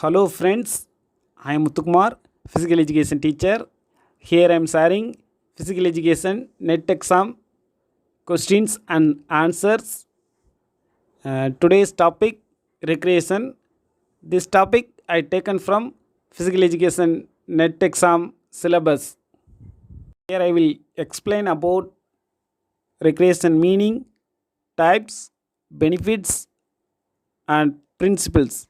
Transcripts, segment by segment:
Hello friends, I am Muthukumar, physical education teacher. Here I am sharing physical education net exam questions and answers. Today's topic recreation. This topic I taken from physical education net exam syllabus. Here I will explain about recreation meaning, types, benefits and principles.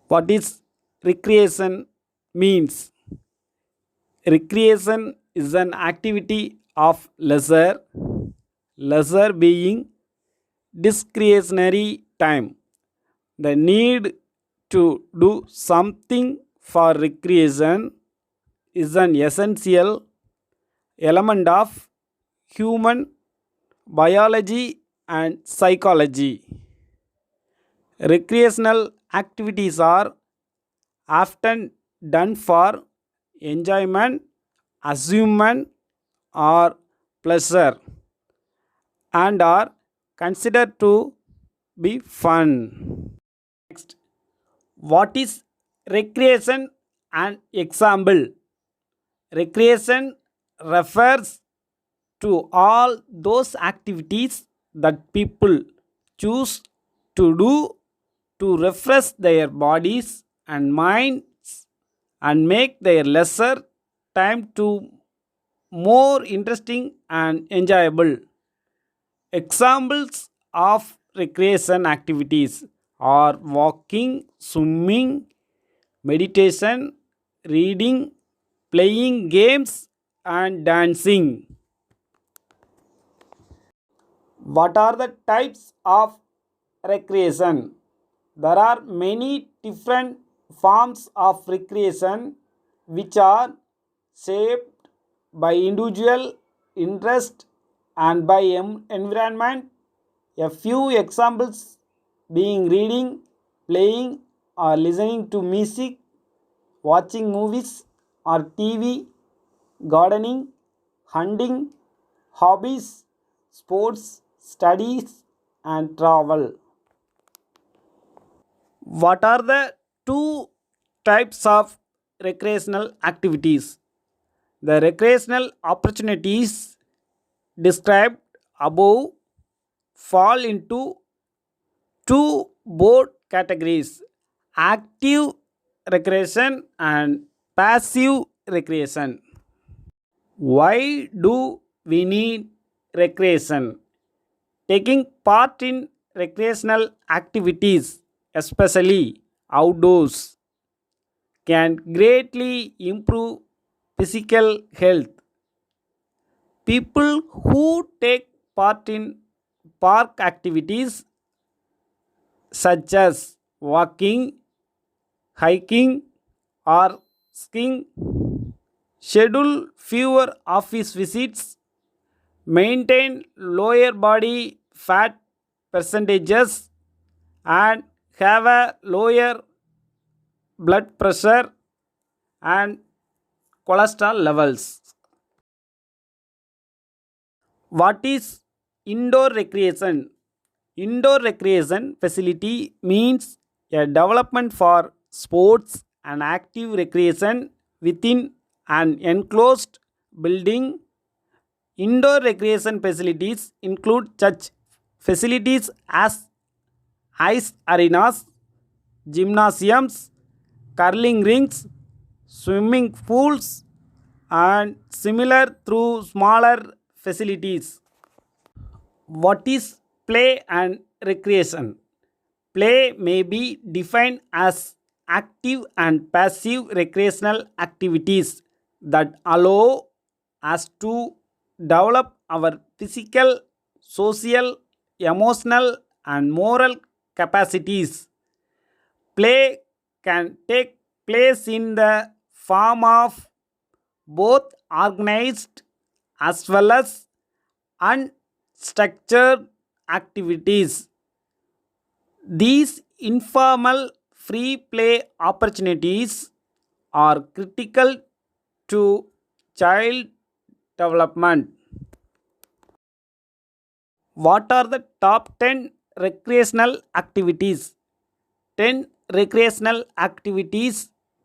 What is recreation means? Recreation is an activity of leisure being discretionary time. The need to do something for recreation is an essential element of human biology and psychology. Recreational activities are often done for enjoyment, amusement, or pleasure and are considered to be fun. Next, what is recreation and example? Recreation refers to all those activities that people choose to do to refresh their bodies and minds and make their lesser time to more interesting and enjoyable. Examples of recreation activities are walking, swimming, meditation, reading, playing games, and dancing. What are the types of recreation? There are many different forms of recreation which are shaped by individual interest and by environment. A few examples being reading, playing or listening to music, watching movies or TV, gardening, hunting, hobbies, sports, studies, and travel. What are the two types of recreational activities? The recreational opportunities described above fall into two broad categories: active recreation and passive recreation. Why do we need recreation? Taking part in recreational activities, especially outdoors, can greatly improve physical health. People who take part in park activities such as walking, hiking, or skiing schedule fewer office visits, maintain lower body fat percentages, and have a lower blood pressure and cholesterol levels. What is indoor recreation? Indoor recreation facility means a development for sports and active recreation within an enclosed building. Indoor recreation facilities include such facilities as ice arenas, gymnasiums, curling rings, swimming pools, and similar through smaller facilities. What is play and recreation? Play may be defined as active and passive recreational activities that allow us to develop our physical, social, emotional, and moral capacities. Play can take place in the form of both organized as well as unstructured activities. These informal free play opportunities are critical to child development. What are the top 10 recreational activities? 10 recreational activities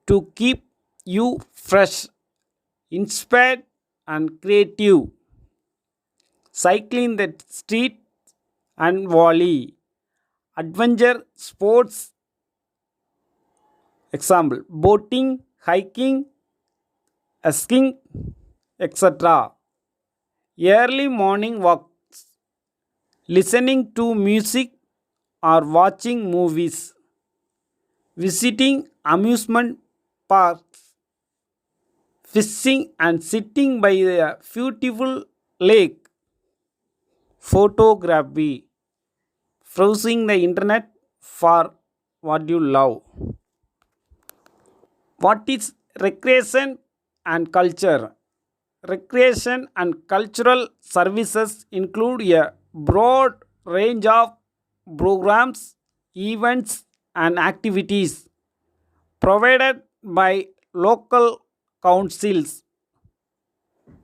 to keep you fresh, inspired, and creative. Cycling the street and volley. Adventure sports, example, boating, hiking, skiing, etc. Early morning walks, listening to music or watching movies, visiting amusement parks, fishing and sitting by a beautiful lake, photography, browsing the internet for what you love. What is recreation and culture? Recreation and cultural services include a broad range of programs, events, and activities provided by local councils,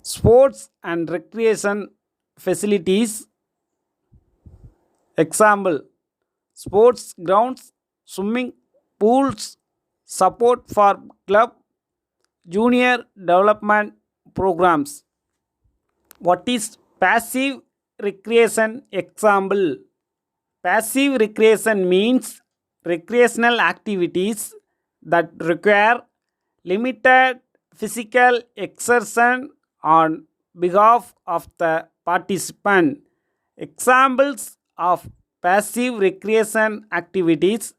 sports and recreation facilities, example, sports grounds, swimming pools, support for club, junior development programs. What is passive recreation? Example, passive recreation means recreational activities that require limited physical exertion on behalf of the participant. Examples of passive recreation activities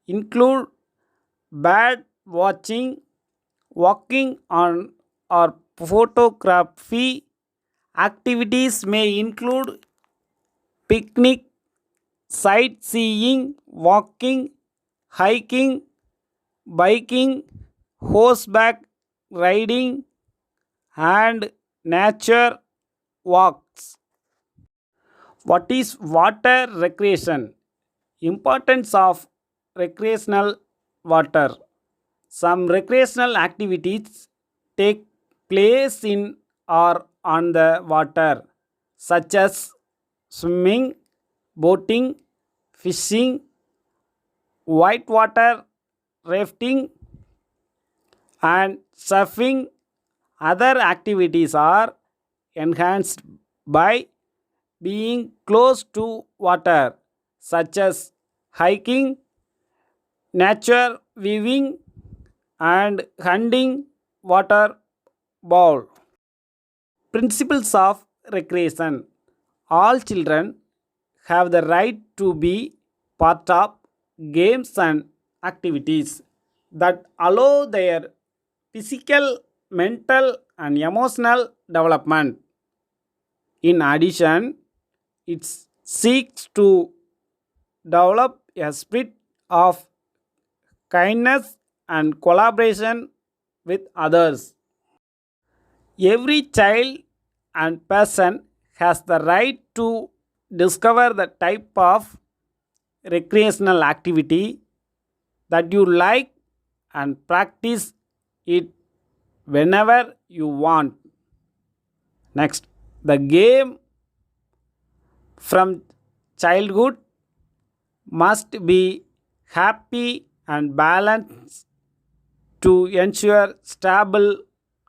include bird watching, walking on or photography. Activities may include picnic, sightseeing, walking, hiking, biking, horseback riding, and nature walks. What is water recreation? Importance of recreational water. Some recreational activities take place in or on the water, such as swimming, boating, fishing, whitewater rafting, and surfing. Other activities are enhanced by being close to water, such as hiking, nature viewing, and hunting water bowl. Principles of recreation. All children have the right to be part of games and activities that allow their physical, mental, and emotional development. In addition, it seeks to develop a spirit of kindness and collaboration with others. Every child and person has the right to discover the type of recreational activity that you like and practice it whenever you want. Next, the game from childhood must be happy and balanced to ensure stable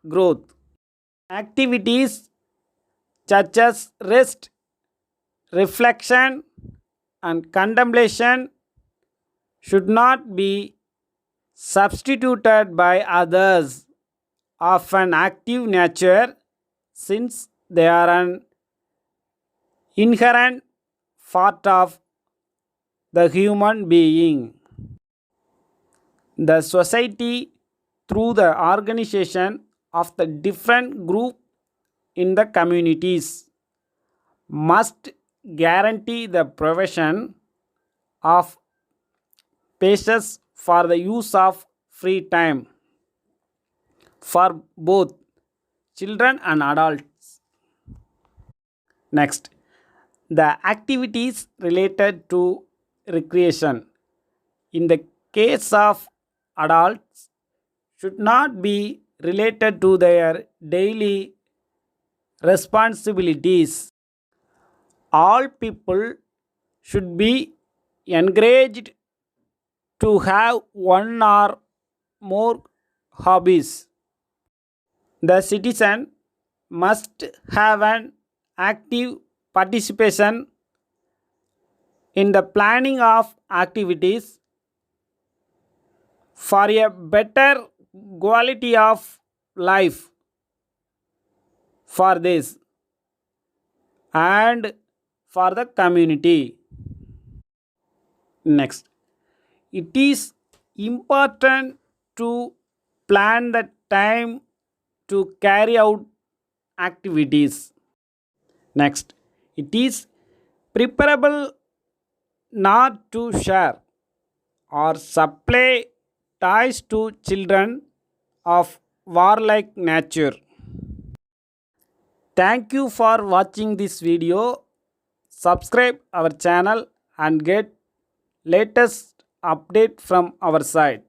growth. Activities such as rest, reflection, and contemplation should not be substituted by others of an active nature, since they are an inherent part of the human being. The society, through the organization of the different group in the communities, must guarantee the provision of spaces for the use of free time for both children and adults. Next, the activities related to recreation in the case of adults should not be related to their daily responsibilities. All people should be encouraged to have one or more hobbies. The citizen must have an active participation in the planning of activities for a better quality of life for this and for the community. Next, it is important to plan the time to carry out activities. Next, it is preferable not to share or supply toys to children of warlike nature. Thank you for watching this video. Subscribe our channel and get latest update from our side.